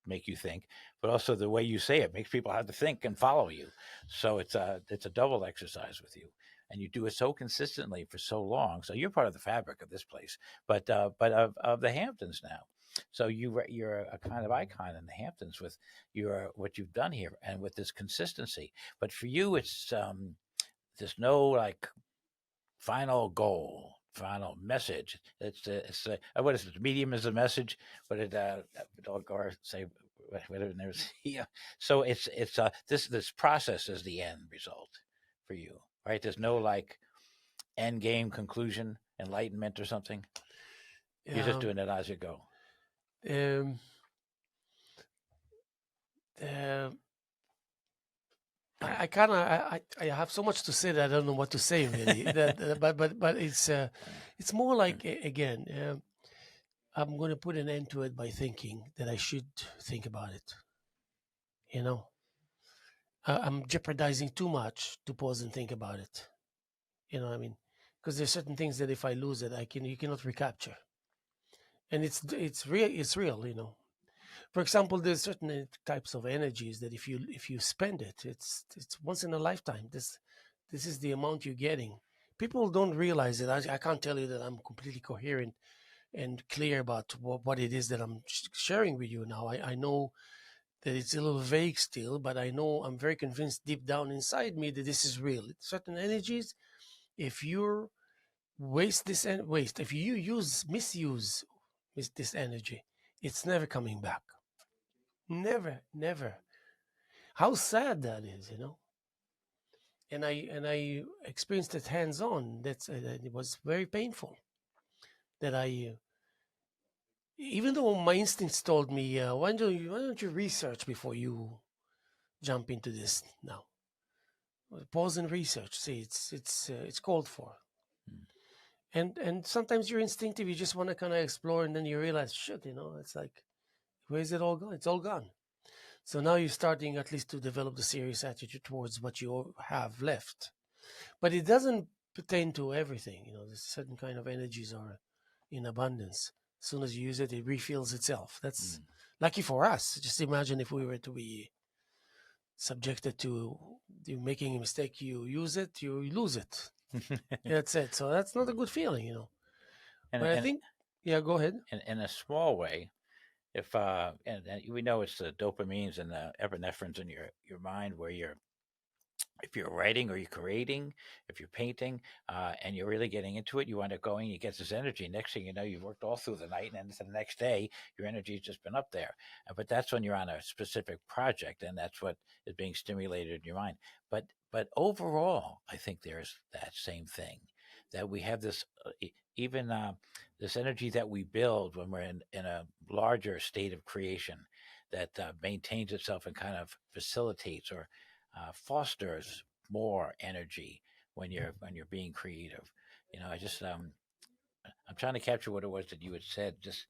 make you think, but also the way you say it makes people have to think and follow you. So it's a double exercise with you. And you do it so consistently for so long, so you're part of the fabric of this place, but of the Hamptons now. So you're a kind of icon in the Hamptons with your what you've done here and with this consistency. But for you, it's there's no like final goal, final message. It's what is it? The medium is a message, but it or say whatever. Yeah. So it's this process is the end result for you, right? There's no like end game conclusion, enlightenment or something. You're just Um, doing it as you go. um, uh, I kind of I have so much to say that I don't know what to say really. But it's more like again. I'm going to put an end to it by thinking that I should think about it. You know, I'm jeopardizing too much to pause and think about it. You know what I mean? Because there's certain things that if I lose it, you cannot recapture, and it's real. It's real. You know. For example, there's certain types of energies that if you spend it, it's once in a lifetime. This is the amount you're getting. People don't realize it. I can't tell you that I'm completely coherent and clear about what it is that I'm sharing with you now. I know that it's a little vague still, but I know I'm very convinced deep down inside me that this is real. Certain energies, if you if you misuse this energy, it's never coming back. Never, never. How sad that is, you know. And I experienced it hands on. It was very painful. That I even though my instincts told me, why don't you research before you jump into this now? Pause and research. See, it's called for. Mm. And sometimes you're instinctive. You just want to kind of explore, and then you realize, shit, it's like, where's it all gone? It's all gone. So now you're starting at least to develop the serious attitude towards what you have left. But it doesn't pertain to everything. There's certain kind of energies are in abundance. As soon as you use it, it refills itself. That's Mm. lucky for us. Just imagine if we were to be subjected to you making a mistake, you use it, you lose it. That's it. So that's not a good feeling. and But I and think, yeah, go ahead. in a small way, if and we know it's the dopamines and the epinephrines in your mind where you're if you're writing or you're creating, if you're painting, and you're really getting into it, you wind up going, you get this energy. Next thing you know, you've worked all through the night, and the next day, your energy's just been up there. But that's when you're on a specific project, and that's what is being stimulated in your mind. But overall, I think there's that same thing that we have this even this energy that we build when we're in a larger state of creation that maintains itself and kind of facilitates or fosters more energy when you're being creative. I just I'm trying to capture what it was that you had said. Just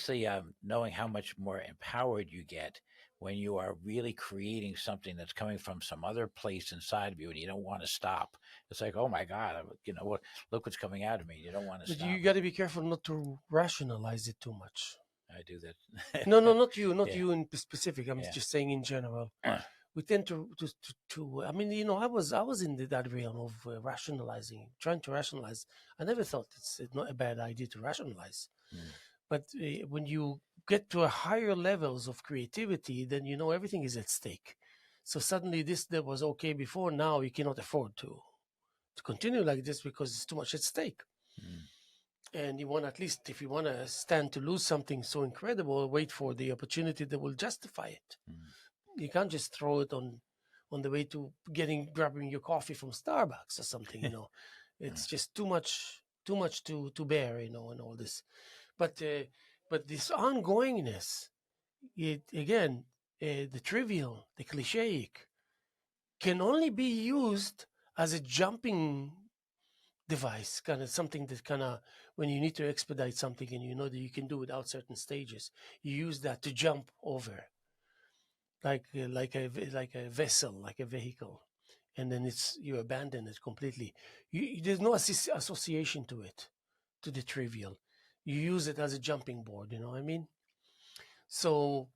the knowing how much more empowered you get when you are really creating something that's coming from some other place inside of you, and you don't want to stop. It's like, oh my God, what? Look what's coming out of me. You don't want to But stop. you got to be careful not to rationalize it too much. I do that. No, no, not you, not Yeah, you in specific. I'm yeah. just saying in general. We tend to I mean, I was in that realm of rationalizing, trying to rationalize. I never thought it's not a bad idea to rationalize, Mm. but when you get to a higher levels of creativity, then everything is at stake. So suddenly this that was okay before, now you cannot afford to continue like this because it's too much at stake. Mm. And you want, at least if you want to stand to lose something so incredible, wait for the opportunity that will justify it. Mm. You can't just throw it on the way to grabbing your coffee from Starbucks or something. It's just too much to bear. And all this. But this ongoingness, it again, the trivial, the clichéic, can only be used as a jumping device, kind of something that kind of, when you need to expedite something and you know that you can do without certain stages, you use that to jump over, like a vessel, like a vehicle, and then it's you abandon it completely. There's no association to it, to the trivial. You use it as a jumping board. You know what I mean? So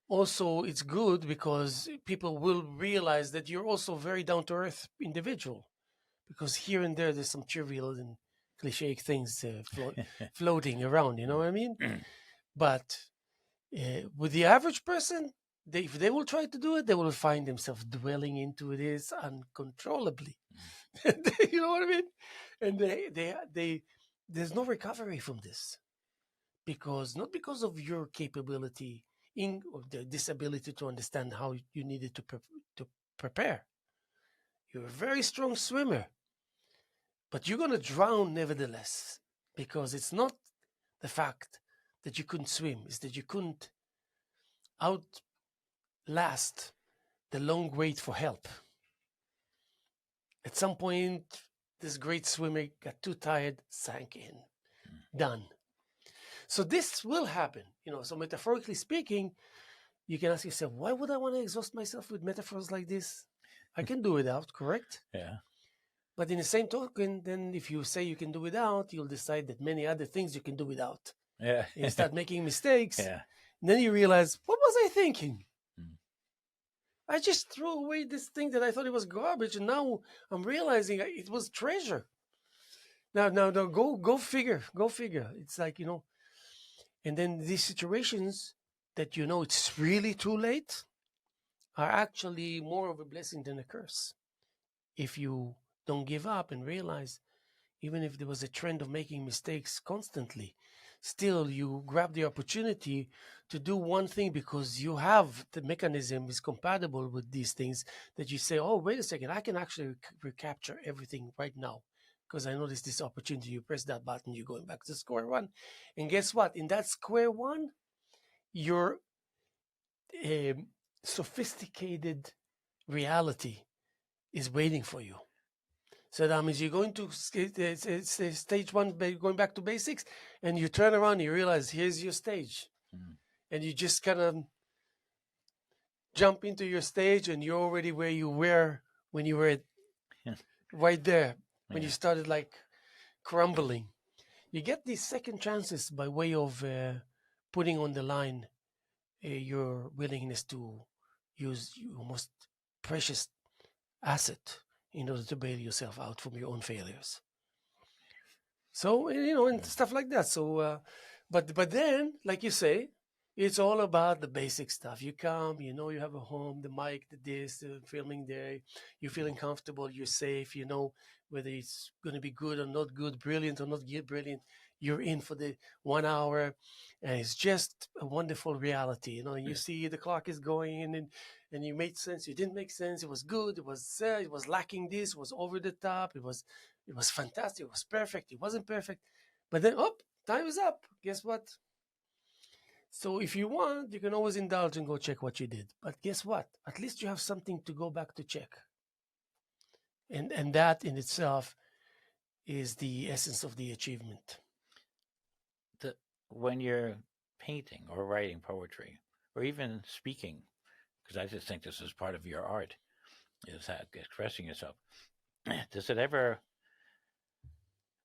also it's good because people will realize that you're also a very down to earth individual, because here and there there's some trivial and cliche things floating around. You know what I mean? But with the average person, if they will try to do it, they will find themselves dwelling into this uncontrollably. You know what I mean? And there's no recovery from this, because not because of your capability or the disability to understand how you needed to prepare. You're a very strong swimmer, but you're going to drown nevertheless, because it's not the fact that you couldn't swim, it's that you couldn't outlast the long wait for help. At some point, this great swimmer got too tired, sank in, done. So this will happen, So metaphorically speaking, you can ask yourself, why would I want to exhaust myself with metaphors like this? I can do without, correct? Yeah. But in the same token, then if you say you can do without, you'll decide that many other things you can do without. Yeah. And you start making mistakes. Yeah. And then you realize, what was I thinking? Mm. I just threw away this thing that I thought it was garbage, and now I'm realizing it was treasure. Now, go figure. Go figure. It's like, and then these situations that it's really too late are actually more of a blessing than a curse. If you don't give up and realize, even if there was a trend of making mistakes constantly, still you grab the opportunity to do one thing because you have the mechanism is compatible with these things, that you say, oh, wait a second, I can actually recapture everything right now because I noticed this opportunity. You press that button, you're going back to square one. And guess what? In that square one, your sophisticated reality is waiting for you. So that means you're going to stage one, going back to basics, and you turn around and you realize here's your stage. And you just kind of jump into your stage, and you're already where you were when you were right there, when you started like crumbling. You get these second chances by way of putting on the line your willingness to use your most precious asset in order to bail yourself out from your own failures. So, and stuff like that. So, but then, like you say, it's all about the basic stuff. You come, you have a home, the mic, the this, the filming there. You're feeling comfortable. You're safe. Whether it's going to be good or not good, brilliant or not brilliant. You're in for the 1 hour, and it's just a wonderful reality. And you see the clock is going, and you made sense. You didn't make sense. It was good. It was lacking this. It was over the top. It was fantastic. It was perfect. It wasn't perfect. But then, time is up. Guess what? So if you want, you can always indulge and go check what you did. But guess what? At least you have something to go back to check. And that in itself is the essence of the achievement. When you're painting or writing poetry or even speaking, because I just think this is part of your art, is expressing yourself. Does it ever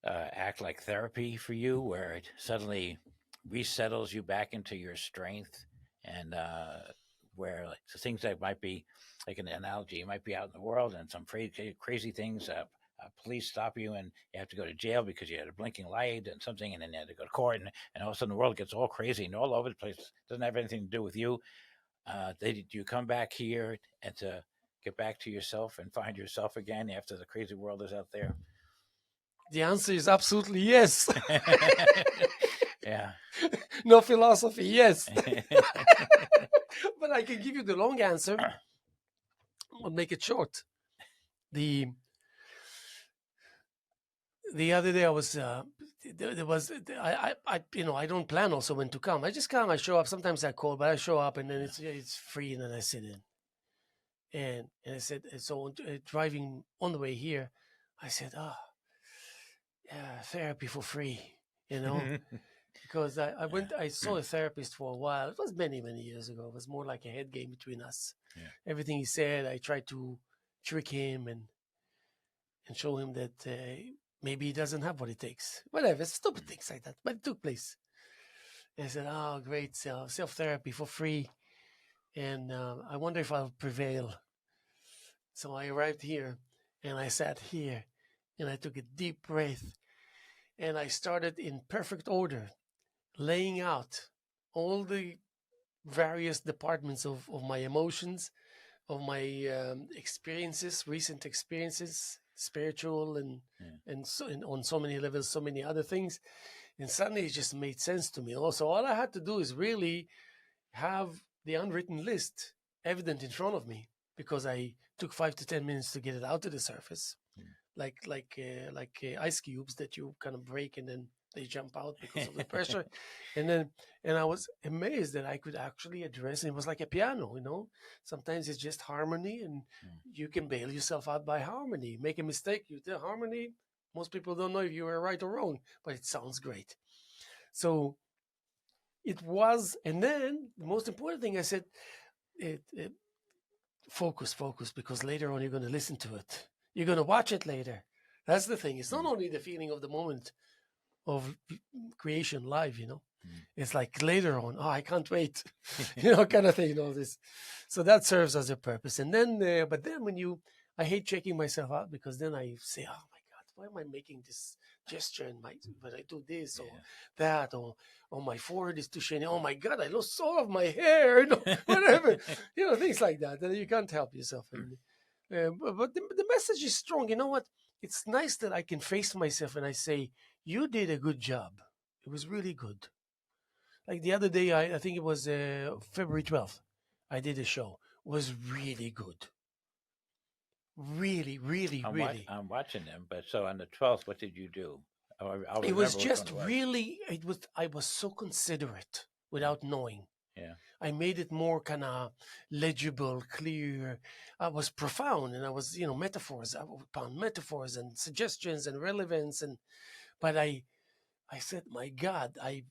act like therapy for you, where it suddenly resettles you back into your strength, and where like the things that might be like an analogy, you might be out in the world and some crazy things, police stop you and you have to go to jail because you had a blinking light and something, and then you had to go to court, and all of a sudden the world gets all crazy and all over the place. It doesn't have anything to do with you. Do you come back here and to get back to yourself and find yourself again after the crazy world is out there? The answer is absolutely yes. Yeah. No philosophy, yes. But I can give you the long answer. I'll make it short. The other day I was there was I don't plan also when to come. I just come. I show up. Sometimes I call, but I show up, and then it's free, and then I sit in. And I said, so driving on the way here, I said, therapy for free, you know, because I saw a therapist for a while. It was many, many years ago. It was more like a head game between us. Yeah. Everything he said, I tried to trick him and show him that maybe he doesn't have what it takes. Whatever, stupid things like that. But it took place. And I said, oh, great, self-therapy for free. And I wonder if I'll prevail. So I arrived here and I sat here and I took a deep breath and I started in perfect order, laying out all the various departments of my emotions, of my experiences, recent experiences, spiritual and on so many levels, so many other things. And suddenly it just made sense to me. Also, all I had to do is really have the unwritten list evident in front of me, because I took 5 to 10 minutes to get it out to the surface, like ice cubes that you kind of break and then they jump out because of the pressure. And I was amazed that I could actually address it. It was like a piano, you know. Sometimes it's just harmony, and you can bail yourself out by harmony. Make a mistake, you tell harmony. Most people don't know if you were right or wrong, but it sounds great. So it was, and then the most important thing I said, focus, because later on you're going to listen to it. You're going to watch it later. That's the thing. It's not only the feeling of the moment of creation live, you know. It's like later on, oh, I can't wait, you know, kind of thing, all this. So that serves as a purpose. And then, but then I hate checking myself out, because then I say, oh my God, why am I making this gesture when I do this or that, or my forehead is too shiny. Oh my God, I lost all of my hair, you know, whatever, you know, things like that. And you can't help yourself. But the message is strong. You know what? It's nice that I can face myself and I say, you did a good job. It was really good. Like the other day, I think it was February 12th, I did a show. It was really good. Really, really, really. I'm watching them, but so on the 12th, what did you do? It was just really, I was so considerate without knowing. Yeah. I made it more kind of legible, clear. I was profound, and I was, you know, metaphors. I found metaphors and suggestions and relevance. But I said, my God, I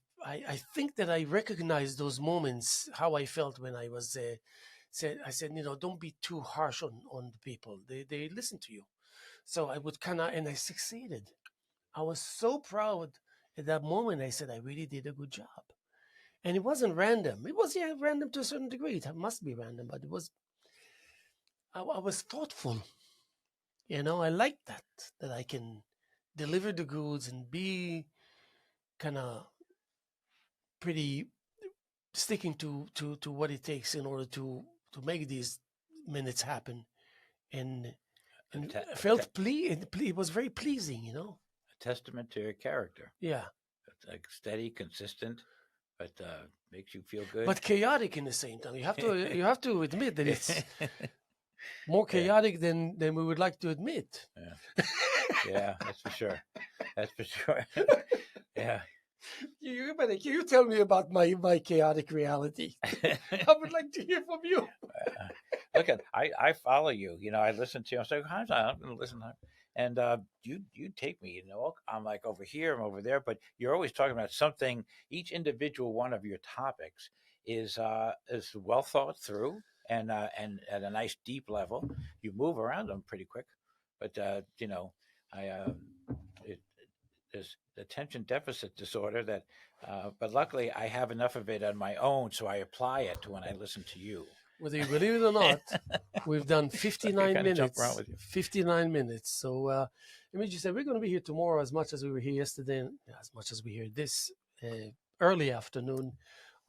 think that I recognized those moments, how I felt when I was I said, you know, don't be too harsh on the people. They listen to you. So I would and I succeeded. I was so proud at that moment. I said, I really did a good job. And it wasn't random. It was, random to a certain degree. It must be random, but I was thoughtful. You know, I like that I can deliver the goods and be kind of pretty sticking to what it takes in order to make these minutes happen. And felt it was very pleasing, you know. A testament to your character. Yeah. Like steady, consistent, but makes you feel good. But chaotic in the same time. You have to admit that it's more chaotic than we would like to admit. Yeah, that's for sure. That's for sure. Yeah. You tell me about my chaotic reality. I would like to hear from you. Look, I follow you. You know, I listen to you. I'm like, I'm going to listen to him. And you take me, you know, I'm like over here, I'm over there, but you're always talking about something. Each individual one of your topics is well thought through and at a nice deep level. You move around them pretty quick, but you know, there's attention deficit disorder that, but luckily I have enough of it on my own, so I apply it to when I listen to you. Whether you believe it or not, we've done 59 minutes. 59 minutes. So let me just say, we're going to be here tomorrow as much as we were here yesterday, and as much as we here this early afternoon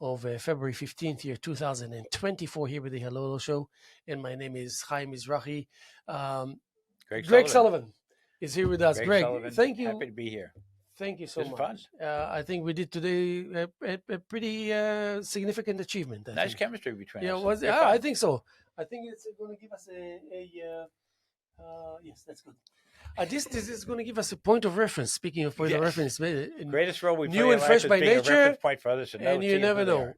of February 15th, year 2024, here with the Hello Show. And my name is Haim Mizrahi. Greg Sullivan is here with us. Greg, thank you. Happy to be here. Thank you so much. I think we did today a pretty significant achievement. Nice chemistry between us. I think so. I think it's going to give us yes, that's good. This is going to give us a point of reference. Speaking of point of reference, greatest role we play new and fresh by nature, point for others, and you never know,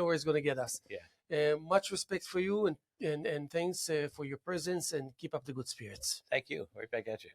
where it's going to get us. Yeah. Much respect for you, and thanks for your presence, and keep up the good spirits. Thank you. Right back at you.